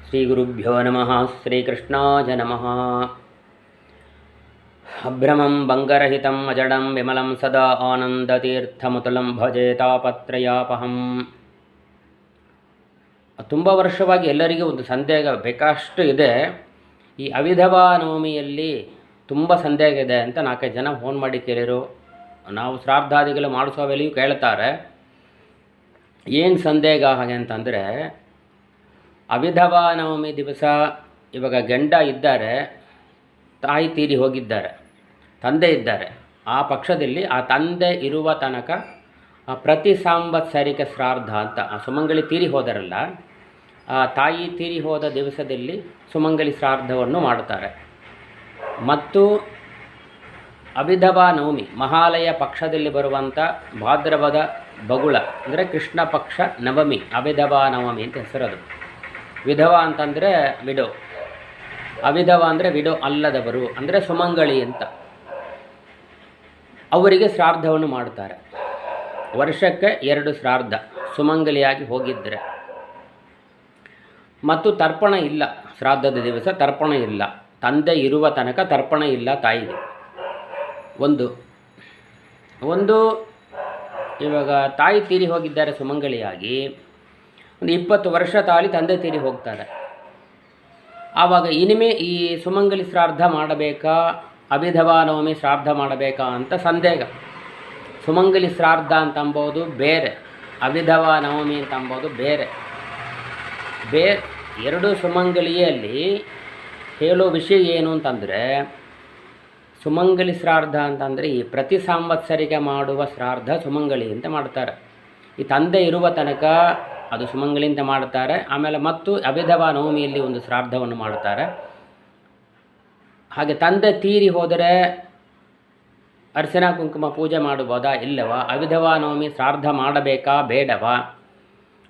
ಶ್ರೀಗುರುಭ್ಯೋ ನಮಃ. ಶ್ರೀಕೃಷ್ಣಾಯ ನಮಃ. ಅಭ್ರಮಂ ಭಂಗರಹಿತಂ ಅಜಡಂ ವಿಮಲಂ ಸದಾ ಆನಂದತೀರ್ಥಮುತಲಂ ಭಜೆ ತಾಪತ್ರಯಾಪಹಂ. ತುಂಬ ವರ್ಷವಾಗಿ ಎಲ್ಲರಿಗೂ ಒಂದು ಸಂದೇಹ ಬೇಕಷ್ಟು ಇದೆ. ಈ ಅವಿಧವಾ ನವಮಿಯಲ್ಲಿ ತುಂಬ ಸಂದೇಹ ಇದೆ ಅಂತ 4 ಜನ ಫೋನ್ ಮಾಡಿ ಕೇಳಿರು. ನಾವು ಶ್ರಾದ್ದಾದಿಗಳು ಮಾಡಿಸೋ ವೇಳೆಯೂ ಕೇಳ್ತಾರೆ. ಏನು ಸಂದೇಹ ಹಾಗೆ ಅಂತಂದರೆ, ಅವಿಧವಾ ನವಮಿ ದಿವಸ ಇವಾಗ ಗಂಡ ಇದ್ದಾರೆ, ತಾಯಿ ತೀರಿ ಹೋಗಿದ್ದಾರೆ, ತಂದೆ ಇದ್ದಾರೆ. ಆ ಪಕ್ಷದಲ್ಲಿ ಆ ತಂದೆ ಇರುವ ತನಕ ಪ್ರತಿ ಸಾಂವತ್ಸರಿಕ ಶ್ರಾದ್ದ ಅಂತ ಸುಮಂಗಲಿ ತೀರಿ ಹೋದರಲ್ಲ, ಆ ತಾಯಿ ತೀರಿ ಹೋದ ದಿವಸದಲ್ಲಿ ಸುಮಂಗಲಿ ಶ್ರಾದ್ದವನ್ನು ಮಾಡುತ್ತಾರೆ. ಮತ್ತು ಅವಿಧವಾ ನವಮಿ ಮಹಾಲಯ ಪಕ್ಷದಲ್ಲಿ ಬರುವಂಥ ಭಾದ್ರಪದ ಬಗುಳ ಅಂದರೆ ಕೃಷ್ಣ ಪಕ್ಷ ನವಮಿ, ಅವಿಧವಾ ನವಮಿ ಅಂತ ಹೆಸರದು. ವಿಧವಾ ಅಂತಂದರೆ ವಿಡೋ, ಅವಿಧವಾ ಅಂದರೆ ವಿಡೋ ಅಲ್ಲದವರು ಅಂದರೆ ಸುಮಂಗಳಿ ಅಂತ. ಅವರಿಗೆ ಶ್ರಾದ್ದವನ್ನು ಮಾಡುತ್ತಾರೆ. ವರ್ಷಕ್ಕೆ 2 ಶ್ರಾದ್ದ ಸುಮಂಗಲಿಯಾಗಿ ಹೋಗಿದ್ದರೆ. ಮತ್ತು ತರ್ಪಣ ಇಲ್ಲ, ಶ್ರಾದ್ದದ ದಿವಸ ತರ್ಪಣ ಇಲ್ಲ. ತಂದೆ ಇರುವ ತನಕ ತರ್ಪಣ ಇಲ್ಲ ತಾಯಿಗೆ. ಒಂದು ಇವಾಗ ತಾಯಿ ತೀರಿ ಹೋಗಿದ್ದಾರೆ ಸುಮಂಗಲಿಯಾಗಿ, ಒಂದು 20 ವರ್ಷ ತಾಳಿ ತಂದೆ ತೀರಿ ಹೋಗ್ತಾರೆ. ಆವಾಗ ಇನಿಮೆ ಈ ಸುಮಂಗಲಿ ಶ್ರಾದ್ದ ಮಾಡಬೇಕಾ, ಅವಿಧವಾ ನವಮಿ ಶ್ರಾದ್ದ ಮಾಡಬೇಕಾ ಅಂತ ಸಂದೇಹ. ಸುಮಂಗಲಿ ಶ್ರಾದ್ದ ಅಂತ ಅಂಬೋದು ಬೇರೆ, ಅವಿಧವಾ ನವಮಿ ಅಂತ ಅಂಬೋದು ಬೇರೆ. ಎರಡು ಸುಮಂಗಲಿಯಲ್ಲಿ ಹೇಳೋ ವಿಷಯ ಏನು ಅಂತಂದರೆ, ಸುಮಂಗಲಿ ಶ್ರಾದ್ದ ಅಂತಂದರೆ ಈ ಪ್ರತಿ ಸಾಂವತ್ಸರಿಕ ಮಾಡುವ ಶ್ರಾದ್ದ ಸುಮಂಗಲಿ ಅಂತ ಮಾಡ್ತಾರೆ. ಈ ತಂದೆ ಇರುವ ತನಕ ಅದು ಸುಮಂಗಲಿ ಅಂತ ಮಾಡ್ತಾರೆ. ಆಮೇಲೆ ಮತ್ತು ಅವಿಧವಾ ನವಮಿಯಲ್ಲಿ ಒಂದು ಶ್ರಾದ್ದವನ್ನು ಮಾಡ್ತಾರೆ. ಹಾಗೆ ತಂದೆ ತೀರಿ ಹೋದರೆ ಅರಿಶಿನ ಕುಂಕುಮ ಪೂಜೆ ಮಾಡಬಹುದಾ ಇಲ್ಲವಾ, ಅವಿಧವಾ ನವಮಿ ಶ್ರಾದ್ದ ಮಾಡಬೇಕಾ ಬೇಡವಾ,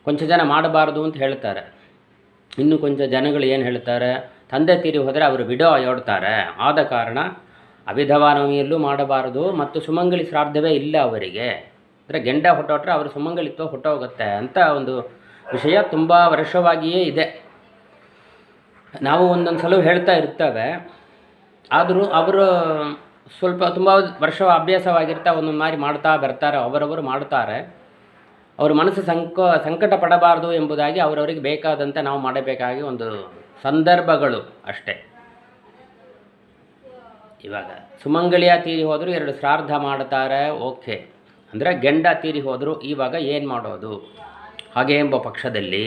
ಕೊಂಚ ಜನ ಮಾಡಬಾರ್ದು ಅಂತ ಹೇಳ್ತಾರೆ. ಇನ್ನು ಕೊಂಚ ಜನಗಳು ಏನು ಹೇಳ್ತಾರೆ, ತಂದೆ ತೀರಿ ಹೋದರೆ ಅವರು ವಿಡೋ ಆಡ್ತಾರೆ, ಆದ ಕಾರಣ ಅವಿಧವಾ ನವಮಿಯಲ್ಲೂ ಮಾಡಬಾರದು ಮತ್ತು ಸುಮಂಗಲಿ ಶ್ರಾದ್ದವೇ ಇಲ್ಲ ಅವರಿಗೆ, ಅಂದರೆ ಗಂಡ ಹೊಟ್ಟೋಟ್ರೆ ಅವರು ಸುಮಂಗಲಿತ್ವ ಹೊಟ್ಟೋಗುತ್ತೆ ಅಂತ ಒಂದು ವಿಷಯ ತುಂಬ ವರ್ಷವಾಗಿಯೇ ಇದೆ. ನಾವು ಒಂದೊಂದು ಸಲ ಹೇಳ್ತಾ ಇರ್ತೇವೆ. ಆದರೂ ಅವರು ಸ್ವಲ್ಪ ತುಂಬ ವರ್ಷ ಅಭ್ಯಾಸವಾಗಿರ್ತಾ ಒಂದೊಂದು ಮಾರಿ ಮಾಡ್ತಾ ಬರ್ತಾರೆ, ಅವರವರು ಮಾಡ್ತಾರೆ. ಅವ್ರ ಮನಸ್ಸು ಸಂಕಟ ಪಡಬಾರ್ದು ಎಂಬುದಾಗಿ ಅವರವರಿಗೆ ಬೇಕಾದಂತೆ ನಾವು ಮಾಡಬೇಕಾಗಿ ಒಂದು ಸಂದರ್ಭಗಳು ಅಷ್ಟೇ. ಇವಾಗ ಸುಮಂಗಲಿಯ ತೀರಿ ಹೋದರೂ 2 ಶ್ರಾದ್ದ ಮಾಡ್ತಾರೆ, ಓಕೆ. ಅಂದರೆ ಗಂಡ ತೀರಿ ಹೋದರು, ಇವಾಗ ಏನು ಮಾಡೋದು ಹಾಗೆ ಎಂಬ ಪಕ್ಷದಲ್ಲಿ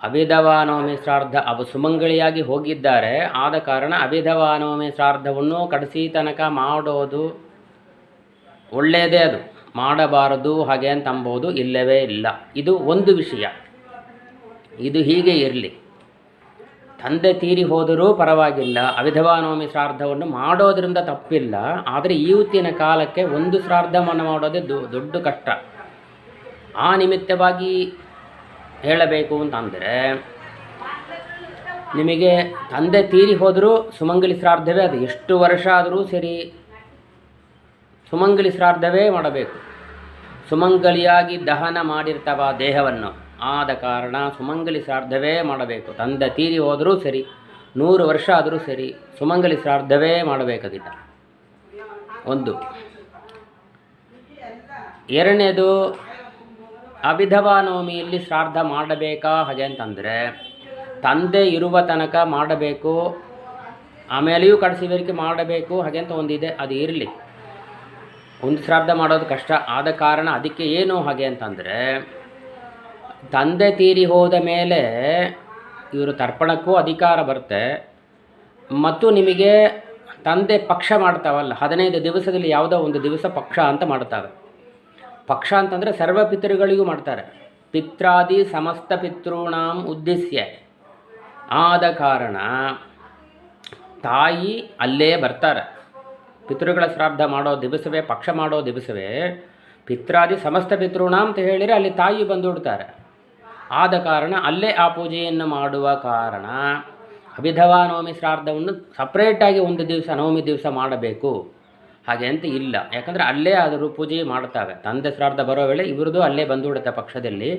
ಅವಿಧವಾ ನವಮಿ ಶ್ರಾದ್ದ ಅವು ಸುಮಂಗಲಿಯಾಗಿ ಹೋಗಿದ್ದಾರೆ, ಆದ ಕಾರಣ ಅವಿಧವಾ ನವಮಿ ಶ್ರಾದ್ದವನ್ನು ಕಡಿಸಿ ತನಕ ಮಾಡೋದು ಒಳ್ಳೆಯದೇ. ಅದು ಮಾಡಬಾರದು ಹಾಗೆ ಅಂತ ಅಂಬೋದು ಇಲ್ಲವೇ ಇಲ್ಲ. ಇದು ಒಂದು ವಿಷಯ. ಇದು ಹೀಗೆ ಇರಲಿ. ತಂದೆ ತೀರಿ ಹೋದರೂ ಪರವಾಗಿಲ್ಲ, ಅವಿಧವಾ ನವಮಿ ಶ್ರಾದ್ದವನ್ನು ಮಾಡೋದರಿಂದ ತಪ್ಪಿಲ್ಲ. ಆದರೆ ಇವತ್ತಿನ ಕಾಲಕ್ಕೆ ಒಂದು ಶ್ರಾದ್ದವನ್ನು ಮಾಡೋದೇ ದೊಡ್ಡ ಕಷ್ಟ. ಆ ನಿಮಿತ್ತವಾಗಿ ಹೇಳಬೇಕು ಅಂತಂದರೆ, ನಿಮಗೆ ತಂದೆ ತೀರಿ ಹೋದರೂ ಸುಮಂಗಲಿ ಶ್ರಾದ್ದವೇ, ಅದು ಎಷ್ಟು ವರ್ಷ ಆದರೂ ಸರಿ ಸುಮಂಗಲಿ ಶ್ರಾದ್ದವೇ ಮಾಡಬೇಕು. ಸುಮಂಗಲಿಯಾಗಿ ದಹನ ಮಾಡಿರ್ತವ ದೇಹವನ್ನು, ಆದ ಕಾರಣ ಸುಮಂಗಲಿ ಶ್ರಾದ್ದವೇ ಮಾಡಬೇಕು. ತಂದೆ ತೀರಿ ಹೋದರೂ ಸರಿ, 100 ವರ್ಷ ಆದರೂ ಸರಿ, ಸುಮಂಗಲಿ ಶ್ರಾದ್ದವೇ ಮಾಡಬೇಕಾಗಿಲ್ಲ. ಒಂದು. ಎರಡನೇದು, ಅವಿಧವಾ ನವಮಿಯಲ್ಲಿ ಶ್ರಾದ್ದ ಮಾಡಬೇಕಾ ಹಾಗೆ ಅಂತಂದರೆ, ತಂದೆ ಇರುವ ತನಕ ಮಾಡಬೇಕು, ಆಮೇಲೆಯೂ ಕಡಿಸಿವರೆಗೆ ಮಾಡಬೇಕು ಹಾಗೆ ಅಂತ ಒಂದಿದೆ. ಅದು ಇರಲಿ. ಒಂದು ಶ್ರಾದ್ದ ಮಾಡೋದು ಕಷ್ಟ, ಆದ ಕಾರಣ ಅದಕ್ಕೆ ಏನು ಹಾಗೆ ಅಂತಂದರೆ, ತಂದೆ ತೀರಿ ಹೋದ ಮೇಲೆ ಇವರು ತರ್ಪಣಕ್ಕೂ ಅಧಿಕಾರ ಬರುತ್ತೆ. ಮತ್ತು ನಿಮಗೆ ತಂದೆ ಪಕ್ಷ ಮಾಡ್ತಾವಲ್ಲ, 15 ದಿವಸದಲ್ಲಿ ಯಾವುದೋ ಒಂದು ದಿವಸ ಪಕ್ಷ ಅಂತ ಮಾಡ್ತಾರೆ. ಪಕ್ಷ ಅಂತಂದರೆ ಸರ್ವ ಪಿತೃಗಳಿಗೂ ಮಾಡ್ತಾರೆ. ಪಿತ್ರಾದಿ ಸಮಸ್ತ ಪಿತೃಣಾಂ ಉದ್ದೇಶ್ಯ. ಆದ ಕಾರಣ ತಾಯಿ ಅಲ್ಲೇ ಬರ್ತಾರೆ. ಪಿತೃಗಳ ಶ್ರಾದ್ದ ಮಾಡೋ ದಿವಸವೇ, ಪಕ್ಷ ಮಾಡೋ ದಿವಸವೇ ಪಿತ್ರಾದಿ ಸಮಸ್ತ ಪಿತೃಣಾಂ ಅಂತ ಹೇಳಿದರೆ ಅಲ್ಲಿ ತಾಯಿ ಬಂದು ಬಿಡ್ತಾರೆ. ಆದ ಕಾರಣ ಅಲ್ಲೇ ಆ ಪೂಜೆಯನ್ನು ಮಾಡುವ ಕಾರಣ ಅವಿಧವಾ ನವಮಿ ಶ್ರಾದ್ದವನ್ನು ಸಪ್ರೇಟಾಗಿ ಒಂದು ದಿವಸ ನವಮಿ ದಿವಸ ಮಾಡಬೇಕು ಹಾಗೆ ಅಂತ ಇಲ್ಲ. ಯಾಕಂದರೆ ಅಲ್ಲೇ ಆದರೂ ಪೂಜೆ ಮಾಡ್ತಾವೆ. ತಂದೆ ಶ್ರಾದ್ದ ಬರೋ ವೇಳೆ ಇವ್ರದ್ದು ಅಲ್ಲೇ ಬಂದುಬಿಡುತ್ತೆ ಪಕ್ಷದಲ್ಲಿ.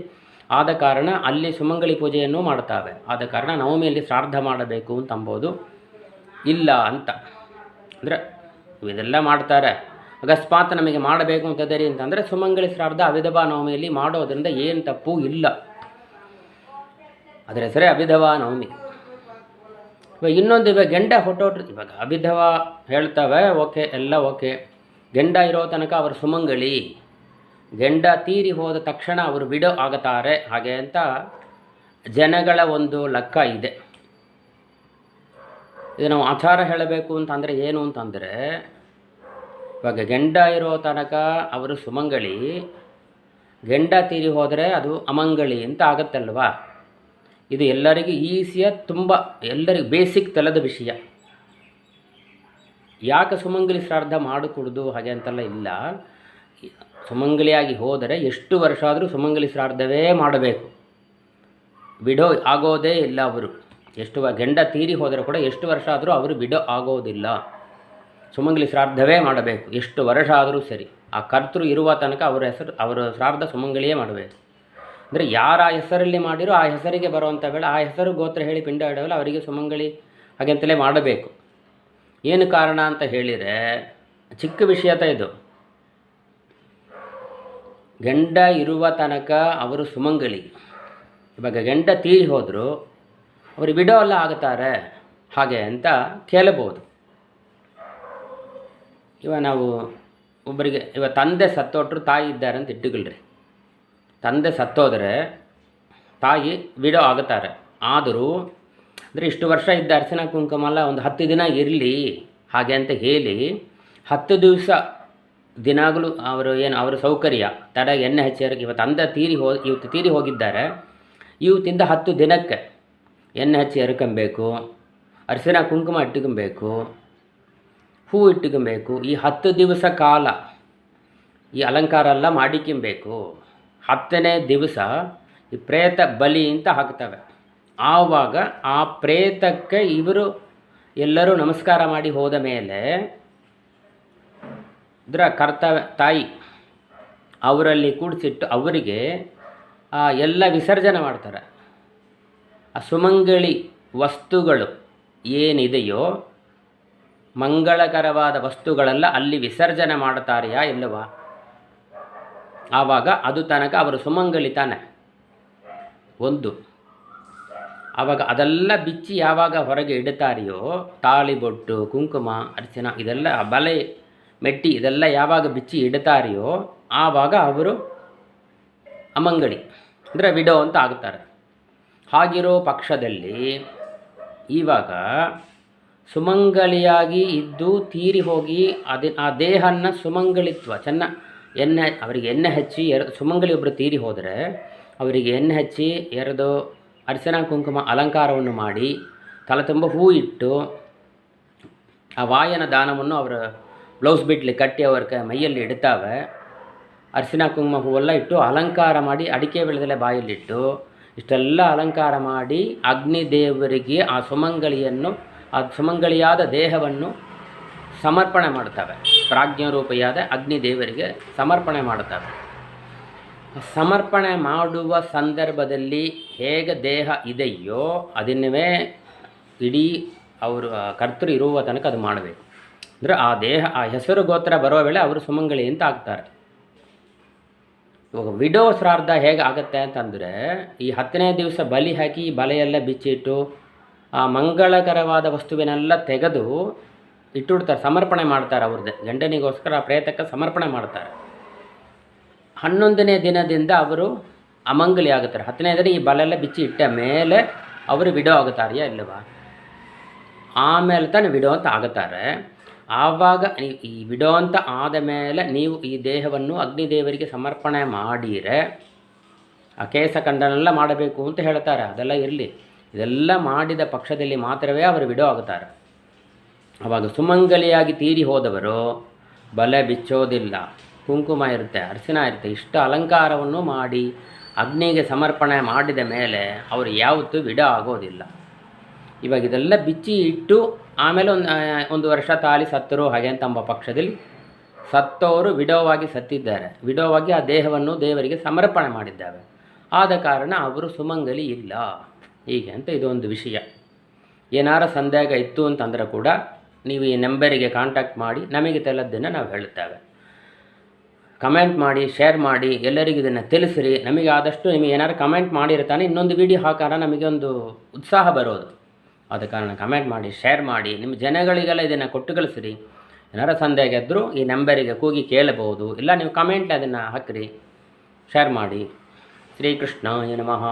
ಆದ ಕಾರಣ ಅಲ್ಲಿ ಸುಮಂಗಲಿ ಪೂಜೆಯನ್ನು ಮಾಡ್ತಾವೆ. ಆದ ಕಾರಣ ನವಮಿಯಲ್ಲಿ ಶ್ರಾದ್ದ ಮಾಡಬೇಕು ಅಂತ ಅಂಬೋದು ಇಲ್ಲ ಅಂತ. ಅಂದರೆ ಇದೆಲ್ಲ ಮಾಡ್ತಾರೆ, ಅಕಸ್ಮಾತ್ ನಮಗೆ ಮಾಡಬೇಕು ಅಂತದರಿ ಅಂತಂದರೆ ಸುಮಂಗಲಿ ಶ್ರಾದ್ದ ಅವಿಧವಾ ನವಮಿಯಲ್ಲಿ ಮಾಡೋದ್ರಿಂದ ಏನು ತಪ್ಪು ಇಲ್ಲ. ಅದರ ಹೆಸರೇ ಅವಿಧವಾ ನವಮಿ. ಇವಾಗ ಇನ್ನೊಂದು, ಇವಾಗ ಗಂಡ ಹೊಟ್ಟೋಟ್ರು, ಇವಾಗ ಅವಿಧವಾ ಹೇಳ್ತವೆ, ಓಕೆ, ಎಲ್ಲ ಓಕೆ. ಗಂಡ ಇರೋ ತನಕ ಅವರು ಸುಮಂಗಲಿ, ಗಂಡ ತೀರಿ ಹೋದ ತಕ್ಷಣ ಅವರು ವಿಡೋ ಆಗುತ್ತಾರೆ ಹಾಗೆ ಅಂತ ಜನಗಳ ಒಂದು ಲೆಕ್ಕ ಇದೆ. ಇದು ನಾವು ಆಚಾರ ಹೇಳಬೇಕು ಅಂತಂದರೆ ಏನು ಅಂತಂದರೆ, ಇವಾಗ ಗಂಡ ಇರೋ ತನಕ ಅವರು ಸುಮಂಗಲಿ, ಗಂಡ ತೀರಿ ಹೋದರೆ ಅದು ಅಮಂಗಲಿ ಅಂತ ಆಗುತ್ತಲ್ವಾ. ಇದು ಎಲ್ಲರಿಗೂ ಈಸಿಯ, ತುಂಬ ಎಲ್ಲರಿಗೂ ಬೇಸಿಕ್ ತಲೆದ ವಿಷಯ. ಯಾಕೆ ಸುಮಂಗಲಿ ಶ್ರಾದ್ದ ಮಾಡಿಕೊಡೋದು ಹಾಗೆ ಅಂತೆಲ್ಲ ಇಲ್ಲ. ಸುಮಂಗಲಿಯಾಗಿ ಹೋದರೆ ಎಷ್ಟು ವರ್ಷ ಆದರೂ ಸುಮಂಗಲಿ ಶ್ರಾದ್ದವೇ ಮಾಡಬೇಕು, ಬಿಡೋ ಆಗೋದೇ ಇಲ್ಲ. ಅವರು ಎಷ್ಟು ಗಂಡ ತೀರಿ ಹೋದರೆ ಕೂಡ ಎಷ್ಟು ವರ್ಷ ಆದರೂ ಅವರು ಬಿಡೋ ಆಗೋದಿಲ್ಲ, ಸುಮಂಗಲಿ ಶ್ರಾದ್ದವೇ ಮಾಡಬೇಕು, ಎಷ್ಟು ವರ್ಷ ಆದರೂ ಸರಿ. ಆ ಕರ್ತೃ ಇರುವ ತನಕ ಅವರ ಶ್ರಾದ್ದ ಸುಮಂಗಲಿಯೇ ಮಾಡಬೇಕು. ಅಂದರೆ ಯಾರ ಹೆಸರಲ್ಲಿ ಮಾಡಿರೋ ಆ ಹೆಸರಿಗೆ ಬರುವಂಥ ವೇಳೆ ಆ ಹೆಸರು ಗೋತ್ರ ಹೇಳಿ ಪಿಂಡ ಇಡೋಲ್ಲ, ಅವರಿಗೆ ಸುಮಂಗಲಿ ಹಾಗೆಂತಲೇ ಮಾಡಬೇಕು. ಏನು ಕಾರಣ ಅಂತ ಹೇಳಿದರೆ ಚಿಕ್ಕ ವಿಷಯತ ಇದು. ಗಂಡ ಇರುವ ತನಕ ಅವರು ಸುಮಂಗಲಿ, ಇವಾಗ ಗಂಡ ತೀರಿ ಹೋದರು ಅವರು ಬಿಡೋ ಎಲ್ಲ ಆಗುತ್ತಾರೆ ಹಾಗೆ ಅಂತ ಕೇಳಬಹುದು. ನಾವು ಒಬ್ಬರಿಗೆ ತಂದೆ ಸತ್ತೋಟ್ರು ತಾಯಿ ಇದ್ದಾರೆ ಅಂತ ಇಟ್ಟುಕೊಳ್ರಿ. ತಂದೆ ಸತ್ತೋದರೆ ತಾಯಿ ವಿಡೋ ಆಗುತ್ತಾರೆ. ಆದರೂ ಅಂದರೆ ಇಷ್ಟು ವರ್ಷ ಇದ್ದ ಅರ್ಚನಾ ಕುಂಕುಮಲ್ಲ, ಒಂದು 10 ದಿನ ಇರಲಿ ಹಾಗೆ ಅಂತ ಹೇಳಿ 10 ದಿವಸ ದಿನಾಗಲೂ ಅವರ ಸೌಕರ್ಯ ತಡ ಎಣ್ಣೆ ಹಚ್ಚಿ, ಇವತ್ತು ತಂದೆ ಇವತ್ತು ತೀರಿ ಹೋಗಿದ್ದಾರೆ, ಇವತ್ತಿಂದ 10 ದಿನಕ್ಕೆ ಎಣ್ಣೆ ಹಚ್ಚಿ ಎರ್ಕೊಬೇಕು, ಅರಿಶಿನ ಕುಂಕುಮ ಇಟ್ಕೊಬೇಕು, ಹೂ ಇಟ್ಕೊಬೇಕು. ಈ 10 ದಿವಸ ಕಾಲ ಈ ಅಲಂಕಾರ ಎಲ್ಲ ಮಾಡಿಕೊಬೇಕು. 10ನೇ ದಿವಸ ಈ ಪ್ರೇತ ಬಲಿ ಅಂತ ಹಾಕ್ತವೆ. ಆವಾಗ ಆ ಪ್ರೇತಕ್ಕೆ ಇವರು ಎಲ್ಲರೂ ನಮಸ್ಕಾರ ಮಾಡಿ ಹೋದ ಮೇಲೆ ಇದರ ಕರ್ತವ್ಯ ತಾಯಿ ಅವರಲ್ಲಿ ಕೂಡಿಸಿಟ್ಟು ಅವರಿಗೆ ಎಲ್ಲ ವಿಸರ್ಜನೆ ಮಾಡ್ತಾರೆ. ಆ ಸುಮಂಗಲಿ ವಸ್ತುಗಳು ಏನಿದೆಯೋ ಮಂಗಳಕರವಾದ ವಸ್ತುಗಳೆಲ್ಲ ಅಲ್ಲಿ ವಿಸರ್ಜನೆ ಮಾಡ್ತಾರೆಯಾ ಇಲ್ಲವಾ? ಆವಾಗ ಅದು ತನಕ ಅವರು ಸುಮಂಗಲಿ ತಾನೆ ಒಂದು. ಆವಾಗ ಅದೆಲ್ಲ ಬಿಚ್ಚಿ ಯಾವಾಗ ಹೊರಗೆ ಇಡುತ್ತಾರೆಯೋ, ತಾಳಿ ಬೊಟ್ಟು, ಕುಂಕುಮ, ಅರ್ಚನ ಇದೆಲ್ಲ ಬಲೆ ಮೆಟ್ಟಿ ಇದೆಲ್ಲ ಯಾವಾಗ ಬಿಚ್ಚಿ ಇಡುತ್ತಾರೆಯೋ ಆವಾಗ ಅವರು ಅಮಂಗಲಿ ಅಂದರೆ ವಿಡೋ ಅಂತ ಆಗುತ್ತಾರೆ. ಹಾಗಿರೋ ಪಕ್ಷದಲ್ಲಿ ಇವಾಗ ಸುಮಂಗಲಿಯಾಗಿ ಇದ್ದು ತೀರಿ ಹೋಗಿ ಆ ದೇಹನ ಸುಮಂಗಲಿತ್ವ ಅವರಿಗೆ ಎಣ್ಣೆ ಹಚ್ಚಿ ಸುಮಂಗಲಿ ಒಬ್ಬರು ತೀರಿ ಹೋದರೆ ಅವರಿಗೆ ಎಣ್ಣೆ ಹಚ್ಚಿ ಎರೆದು ಅರಿಶಿನ ಕುಂಕುಮ ಅಲಂಕಾರವನ್ನು ಮಾಡಿ ತಲೆ ತುಂಬ ಹೂ ಇಟ್ಟು ಆ ವಾಯನ ದಾನವನ್ನು ಅವರ ಬ್ಲೌಸ್ ಬಿಟ್ಲಿ ಕಟ್ಟಿ ಅವರ ಮೈಯಲ್ಲಿ ಇಡ್ತಾವೆ. ಅರಿಶಿನ ಕುಂಕುಮ ಹೂವೆಲ್ಲ ಇಟ್ಟು ಅಲಂಕಾರ ಮಾಡಿ ಅಡಿಕೆ ಬೆಳೆದಲ್ಲೇ ಬಾಯಲ್ಲಿಟ್ಟು ಇಷ್ಟೆಲ್ಲ ಅಲಂಕಾರ ಮಾಡಿ ಅಗ್ನಿದೇವರಿಗೆ ಆ ಸುಮಂಗಲಿಯಾದ ದೇಹವನ್ನು ಸಮರ್ಪಣೆ ಮಾಡ್ತವೆ. ಪ್ರಾಜ್ಞರೂಪಿಯಾದ ಅಗ್ನಿದೇವರಿಗೆ ಸಮರ್ಪಣೆ ಮಾಡ್ತವೆ. ಸಮರ್ಪಣೆ ಮಾಡುವ ಸಂದರ್ಭದಲ್ಲಿ ಹೇಗೆ ದೇಹ ಇದೆಯೋ ಅದನ್ನೇ ಇಡೀ ಅವರು ಕರ್ತೃ ಇರುವ ತನಕ ಅದು ಮಾಡಬೇಕು. ಅಂದರೆ ಆ ದೇಹ ಆ ಹೆಸರು ಗೋತ್ರ ಬರುವ ವೇಳೆ ಅವರು ಸುಮಂಗಲಿ ಅಂತ ಆಗ್ತಾರೆ. ಇವಾಗ ವಿಡೋ ಶ್ರಾದ್ದ ಹೇಗೆ ಆಗುತ್ತೆ ಅಂತಂದರೆ ಈ 10ನೇ ದಿವಸ ಬಲಿ ಹಾಕಿ ಬಲೆಯೆಲ್ಲ ಬಿಚ್ಚಿಟ್ಟು ಆ ಮಂಗಳಕರವಾದ ವಸ್ತುವಿನೆಲ್ಲ ತೆಗೆದು ಇಟ್ಟುಬಿಡ್ತಾರೆ, ಸಮರ್ಪಣೆ ಮಾಡ್ತಾರೆ. ಅವ್ರದ್ದೇ ಗಂಡನಿಗೋಸ್ಕರ ಆ ಪ್ರೇತಕ್ಕೆ ಸಮರ್ಪಣೆ ಮಾಡ್ತಾರೆ. 11ನೇ ದಿನದಿಂದ ಅವರು ಅಮಂಗಲಿ ಆಗುತ್ತಾರೆ. 10ನೇ ದಿನ ಈ ಬಲೆಲ್ಲ ಬಿಚ್ಚಿ ಇಟ್ಟ ಮೇಲೆ ಅವರು ವಿಡೋ ಆಗುತ್ತಾರೆಯಾ ಇಲ್ಲವಾ? ಆಮೇಲೆ ತಾನೇ ವಿಡೋ ಅಂತ ಆಗುತ್ತಾರೆ. ಆವಾಗ ಈ ವಿಡೋ ಅಂತ ಆದ ಮೇಲೆ ನೀವು ಈ ದೇಹವನ್ನು ಅಗ್ನಿದೇವರಿಗೆ ಸಮರ್ಪಣೆ ಮಾಡಿದರೆ ಆ ಕೇಸ ಖಂಡನೆಲ್ಲ ಮಾಡಬೇಕು ಅಂತ ಹೇಳ್ತಾರೆ. ಅದೆಲ್ಲ ಇರಲಿ, ಇದೆಲ್ಲ ಮಾಡಿದ ಪಕ್ಷದಲ್ಲಿ ಮಾತ್ರವೇ ಅವರು ವಿಡೋ ಆಗುತ್ತಾರೆ. ಆವಾಗ ಸುಮಂಗಲಿಯಾಗಿ ತೀರಿ ಹೋದವರು ಬಲೆ ಬಿಚ್ಚೋದಿಲ್ಲ, ಕುಂಕುಮ ಇರುತ್ತೆ, ಅರಿಶಿನ ಇರುತ್ತೆ, ಇಷ್ಟ ಅಲಂಕಾರವನ್ನು ಮಾಡಿ ಅಗ್ನಿಗೆ ಸಮರ್ಪಣೆ ಮಾಡಿದ ಮೇಲೆ ಅವರು ಯಾವತ್ತೂ ವಿಡೋ ಆಗೋದಿಲ್ಲ. ಇವಾಗ ಇದೆಲ್ಲ ಬಿಚ್ಚಿ ಇಟ್ಟು ಆಮೇಲೆ ಒಂದು ವರ್ಷ ತಾಳಿ ಸತ್ತರು ಹಾಗೆ ಅಂತಂಬ ಪಕ್ಷದಲ್ಲಿ ಸತ್ತವರು ವಿಡೋವಾಗಿ ಸತ್ತಿದ್ದಾರೆ, ವಿಡೋವಾಗಿ ಆ ದೇಹವನ್ನು ದೇವರಿಗೆ ಸಮರ್ಪಣೆ ಮಾಡಿದ್ದಾವೆ. ಆದ ಕಾರಣ ಅವರು ಸುಮಂಗಲಿ ಇಲ್ಲ ಹೀಗೆ ಅಂತ ಇದೊಂದು ವಿಷಯ. ಏನಾರ ಸಂದೇಹ ಇತ್ತು ಅಂತಂದರೆ ಕೂಡ ನೀವು ಈ ನಂಬರಿಗೆ ಕಾಂಟ್ಯಾಕ್ಟ್ ಮಾಡಿ ನಮಗೆ ತಿಳಿದನ್ನು ನಾವು ಹೇಳುತ್ತೇವೆ. ಕಮೆಂಟ್ ಮಾಡಿ, ಶೇರ್ ಮಾಡಿ, ಎಲ್ಲರಿಗೂ ಇದನ್ನು ತಿಳಿಸಿರಿ. ನಮಗೆ ಆದಷ್ಟು ನಿಮಗೆ ಏನಾರು ಕಮೆಂಟ್ ಮಾಡಿರ್ತಾನೆ ಇನ್ನೊಂದು ವಿಡಿಯೋ ಹಾಕಾರ ನಮಗೆ ಒಂದು ಉತ್ಸಾಹ ಬರೋದು. ಆದ ಕಾರಣ ಕಮೆಂಟ್ ಮಾಡಿ, ಶೇರ್ ಮಾಡಿ, ನಿಮ್ಮ ಜನಗಳಿಗೆಲ್ಲ ಇದನ್ನು ಕೊಟ್ಟು ಕಳಿಸಿರಿ. ಏನಾರ ಸಂದೇಹ ಇದ್ದರೂ ಈ ನಂಬರಿಗೆ ಕೂಗಿ ಕೇಳಬಹುದು, ಇಲ್ಲ ನೀವು ಕಮೆಂಟ್ ಅದನ್ನು ಹಾಕಿರಿ, ಶೇರ್ ಮಾಡಿ. ಶ್ರೀಕೃಷ್ಣಾಯ ನಮಃ.